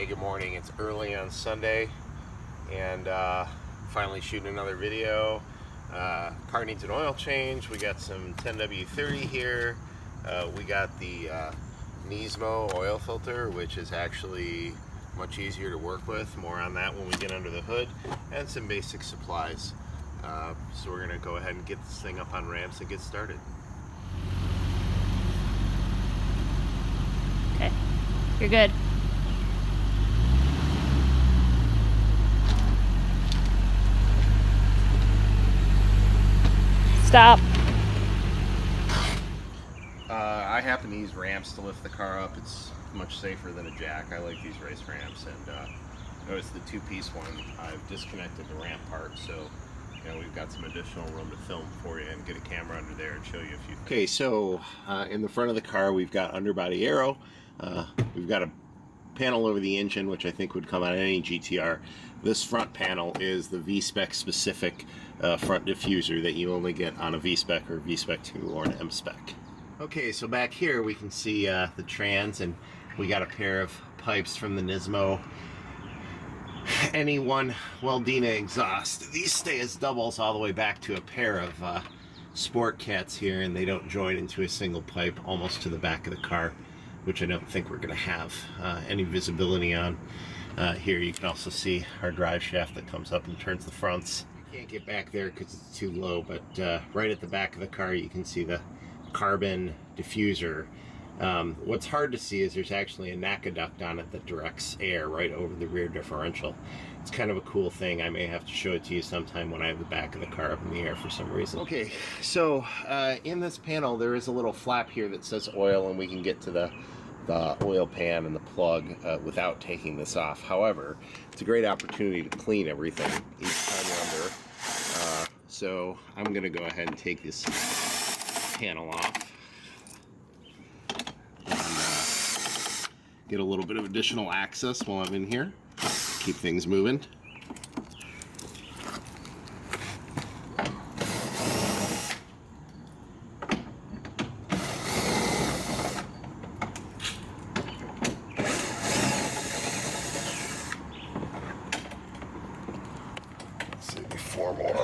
Hey, good morning. It's early on Sunday and finally shooting another video. Car needs an oil change. We got some 10W30 here. We got the Nismo oil filter, which is actually much easier to work with. More on that when we get under the hood, and some basic supplies. So we're going to go ahead and get this thing up on ramps and get started. Okay, you're good. Stop. I happen to use ramps to lift the car up. It's much safer than a jack. I like these race ramps, and notice the two-piece one. I've disconnected the ramp part, so we've got some additional room to film for you and get a camera under there and show you a few things. Okay, so in the front of the car we've got underbody aero. We've got a panel over the engine, which I think would come out of any GTR. This front panel is the V-Spec specific front diffuser that you only get on a V-Spec or V-Spec 2 or an M-Spec. Okay, so back here we can see the trans, and we got a pair of pipes from the Nismo NE1 Weldina exhaust. These stay as doubles all the way back to a pair of Sport Cats here, and they don't join into a single pipe almost to the back of the car, which I don't think we're going to have any visibility on. Here you can also see our drive shaft that comes up and turns the fronts. You can't get back there because it's too low, but right at the back of the car you can see the carbon diffuser. What's hard to see is there's actually a NACA duct on it that directs air right over the rear differential. It's kind of a cool thing. I may have to show it to you sometime when I have the back of the car up in the air for some reason. Okay, so in this panel there is a little flap here that says oil, and we can get to the oil pan and the plug without taking this off. However, it's a great opportunity to clean everything each time you're under. So I'm going to go ahead and take this panel off and get a little bit of additional access while I'm in here. Keep things moving. Let's see, 4 more.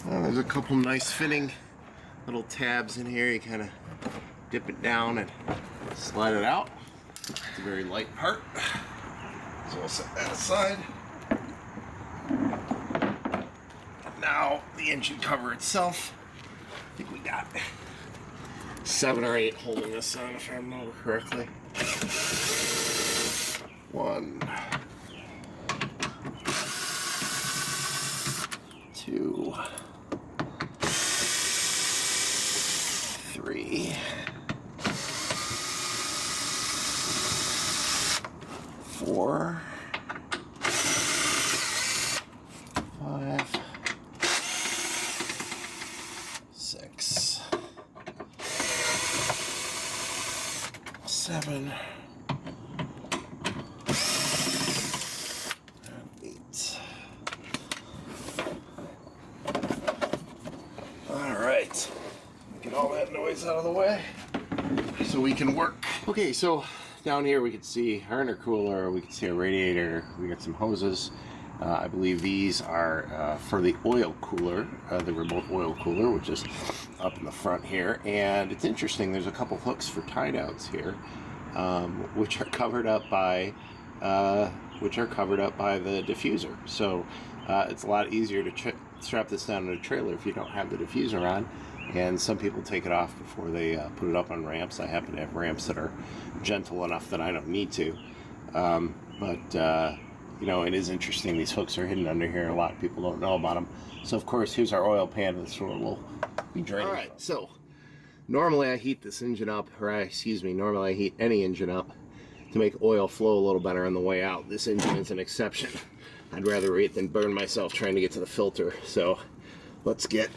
There's a couple nice fitting little tabs in here. You kind of dip it down and slide it out. It's a very light part, so we'll set that aside. Now the engine cover itself, I think we got 7 or 8 holding this on, if I remember correctly. 1, 2, 3, 4, 5, 6, 7, 8. All right. Get all that noise out of the way so we can work. Okay, so down here we can see our intercooler, we can see our radiator, we got some hoses. I believe these are for the oil cooler, the remote oil cooler, which is up in the front here. And it's interesting, there's a couple hooks for tie downs here, which are covered up by the diffuser. So it's a lot easier to strap this down in a trailer if you don't have the diffuser on. And some people take it off before they put it up on ramps. I happen to have ramps that are gentle enough that I don't need to. It is interesting. These hooks are hidden under here. A lot of people don't know about them. So, of course, here's our oil pan. That's where we'll be draining. All right, so Normally I heat this engine up, or excuse me, normally I heat any engine up to make oil flow a little better on the way out. This engine is an exception. I'd rather wait than burn myself trying to get to the filter. So let's get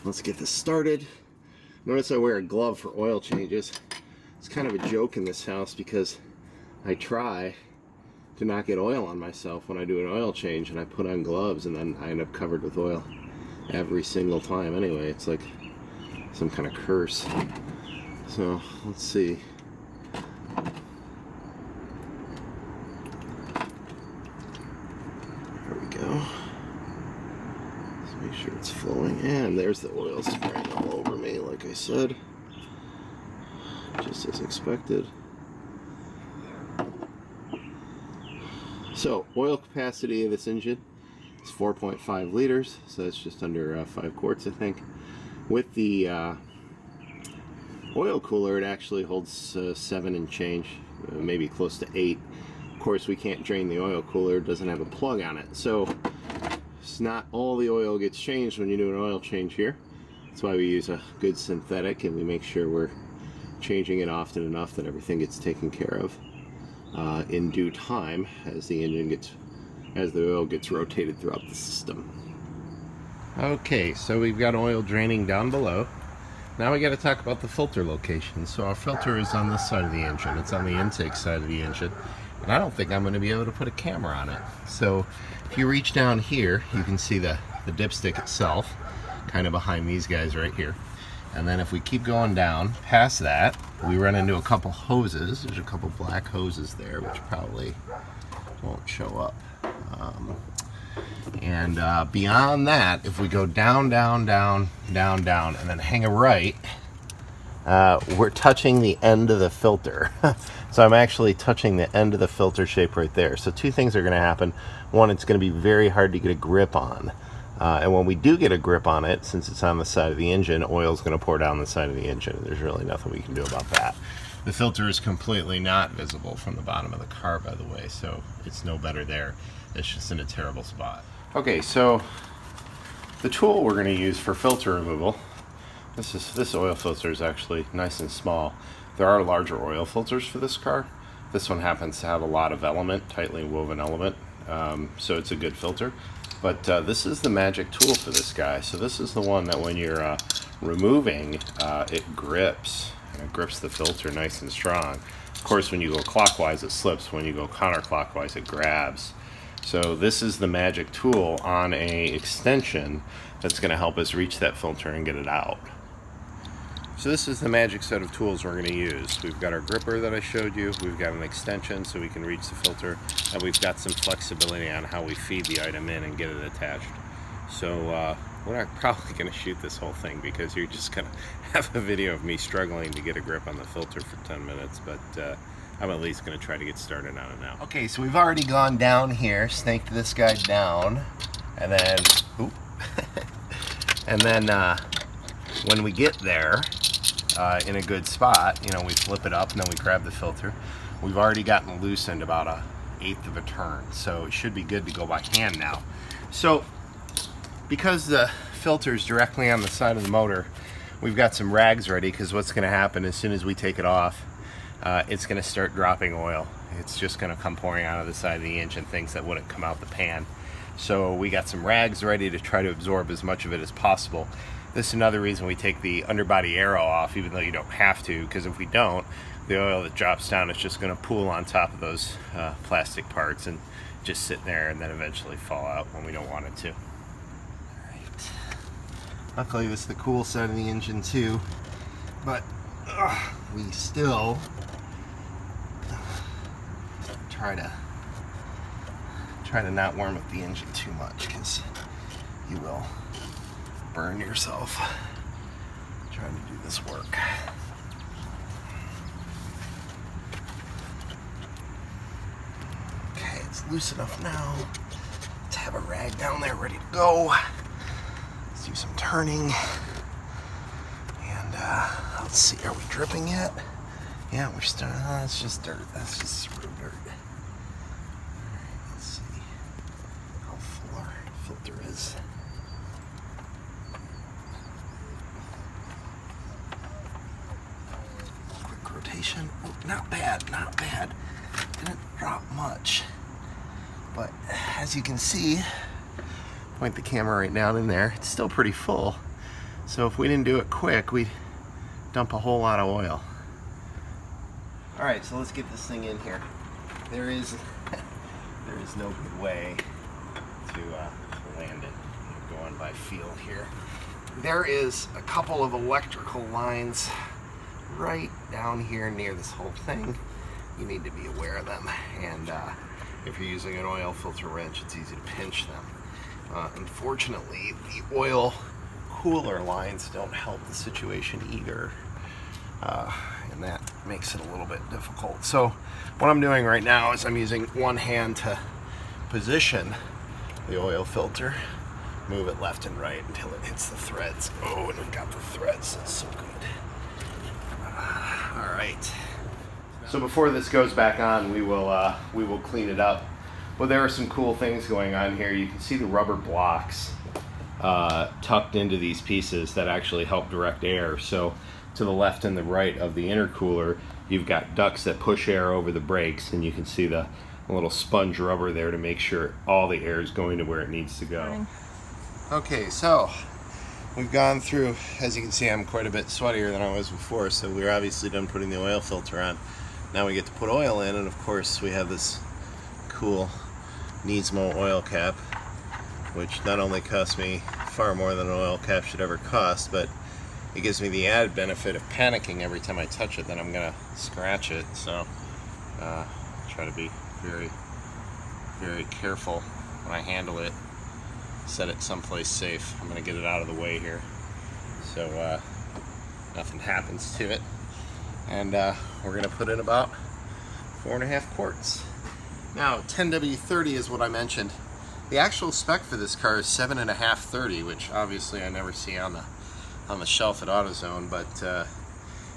this started. Notice I wear a glove for oil changes. It's kind of a joke in this house because I try to not get oil on myself when I do an oil change, and I put on gloves and then I end up covered with oil every single time. Anyway, it's like some kind of curse. So let's see. There we go. Let's make sure it's flowing, and there's the oil spraying all over me, like I said, just as expected. So oil capacity of this engine is 4.5 liters, so it's just under 5 quarts, I think. With the oil cooler, it actually holds 7 and change, maybe close to 8. Of course, we can't drain the oil cooler, it doesn't have a plug on it, so it's not all the oil gets changed when you do an oil change here. That's why we use a good synthetic, and we make sure we're changing it often enough that everything gets taken care of in due time as the oil gets rotated throughout the system. Okay, so we've got oil draining down below. Now we got to talk about the filter location. So our filter is on this side of the engine. It's on the intake side of the engine. And I don't think I'm going to be able to put a camera on it. So if you reach down here, you can see the dipstick itself, kind of behind these guys right here. And then if we keep going down past that, we run into a couple hoses. There's a couple black hoses there, which probably won't show up. Beyond that, if we go down, and then hang a right, we're touching the end of the filter. So I'm actually touching the end of the filter shape right there. So two things are going to happen. One, it's going to be very hard to get a grip on. And when we do get a grip on it, since it's on the side of the engine, oil's going to pour down the side of the engine. There's really nothing we can do about that. The filter is completely not visible from the bottom of the car, by the way, so it's no better there. It's just in a terrible spot. Okay, so the tool we're going to use for filter removal, this oil filter is actually nice and small. There are larger oil filters for this car. This one happens to have a lot of element, tightly woven element, so it's a good filter. But this is the magic tool for this guy. So this is the one that when you're removing, it grips. And it grips the filter nice and strong. Of course, when you go clockwise, it slips. When you go counterclockwise, it grabs. So this is the magic tool on a extension that's going to help us reach that filter and get it out. So this is the magic set of tools we're going to use. We've got our gripper that I showed you, we've got an extension so we can reach the filter, and we've got some flexibility on how we feed the item in and get it attached. So we're not probably going to shoot this whole thing because you're just going to have a video of me struggling to get a grip on the filter for 10 minutes, but I'm at least going to try to get started on it now. Okay, so we've already gone down here, snaked this guy down, and then, and then when we get there, in a good spot, you know, we flip it up and then we grab the filter. We've already gotten loosened about 1/8 of a turn, so it should be good to go by hand now. So because the filter is directly on the side of the motor, we've got some rags ready, because what's going to happen as soon as we take it off, it's going to start dropping oil. It's just going to come pouring out of the side of the engine, things that wouldn't come out the pan. So we got some rags ready to try to absorb as much of it as possible. This is another reason we take the underbody arrow off, even though you don't have to, because if we don't, the oil that drops down is just going to pool on top of those plastic parts and just sit there and then eventually fall out when we don't want it to. Alright. Luckily this is the cool side of the engine too, but we still try to not warm up the engine too much, because you will burn yourself trying to do this work. Okay, it's loose enough now to have a rag down there ready to go. Let's do some turning. And let's see, are we dripping yet? Yeah, we're starting. That's just dirt. That's just road dirt. Alright, let's see how full our filter is. situation. Oh, not bad, not bad. Didn't drop much. But as you can see, point the camera right down in there, it's still pretty full. So if we didn't do it quick, we'd dump a whole lot of oil. All right, so let's get this thing in here. There is no good way to land it. I'm going by feel here. There is a couple of electrical lines right down here near this whole thing. You need to be aware of them. And if you're using an oil filter wrench, it's easy to pinch them. Unfortunately, the oil cooler lines don't help the situation either. And that makes it a little bit difficult. So what I'm doing right now is I'm using one hand to position the oil filter, move it left and right until it hits the threads. Oh, and we've got the threads. That's so good. All right. So before this goes back on, we will clean it up. Well, there are some cool things going on here. You can see the rubber blocks tucked into these pieces that actually help direct air. So to the left and the right of the intercooler, you've got ducts that push air over the brakes, and you can see the little sponge rubber there to make sure all the air is going to where it needs to go. Okay, so we've gone through, as you can see, I'm quite a bit sweatier than I was before, so we're obviously done putting the oil filter on. Now we get to put oil in, and of course we have this cool Nismo oil cap, which not only costs me far more than an oil cap should ever cost, but it gives me the added benefit of panicking every time I touch it that I'm gonna scratch it. So try to be very, very careful when I handle it. Set it someplace safe. I'm gonna get it out of the way here so nothing happens to it. And we're gonna put in about 4.5 quarts. Now 10W30 is what I mentioned. The actual spec for this car is 7.530, which obviously I never see on the shelf at AutoZone, but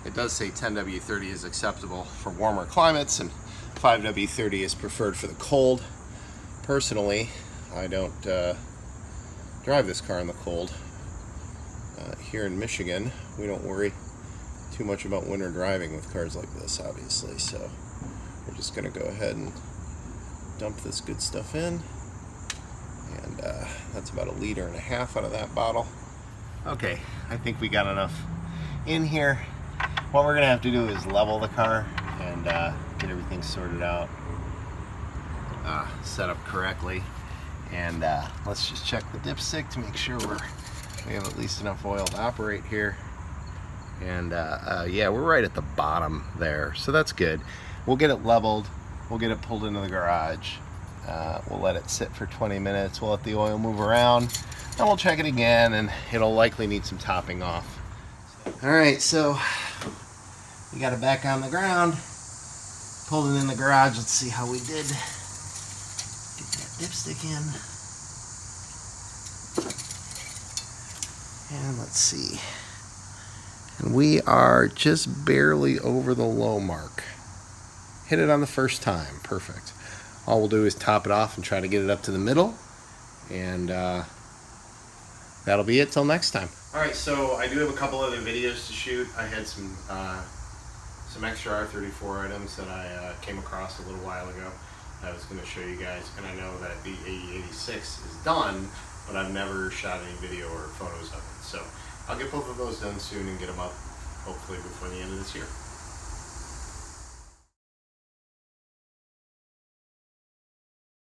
it does say 10W30 is acceptable for warmer climates and 5W30 is preferred for the cold. Personally, I don't drive this car in the cold. Here in Michigan, we don't worry too much about winter driving with cars like this, obviously, so we're just going to go ahead and dump this good stuff in, and that's about 1.5 liters out of that bottle. Okay, I think we got enough in here. What we're gonna have to do is level the car and get everything sorted out, set up correctly, and let's just check the dipstick to make sure we have at least enough oil to operate here. And yeah, we're right at the bottom there, so that's good. We'll get it leveled, we'll get it pulled into the garage, we'll let it sit for 20 minutes, we'll let the oil move around, and we'll check it again, and it'll likely need some topping off. Alright, so we got it back on the ground, pulled it in the garage. Let's see how we did. Get that dipstick in. And let's see. And we are just barely over the low mark. Hit it on the first time. Perfect. All we'll do is top it off and try to get it up to the middle, and that'll be it till next time. Alright, so I do have a couple other videos to shoot. I had some extra R34 items that I came across a little while ago that I was going to show you guys, and I know that the AE86 is done, but I've never shot any video or photos of it. So I'll get both of those done soon and get them up hopefully before the end of this year.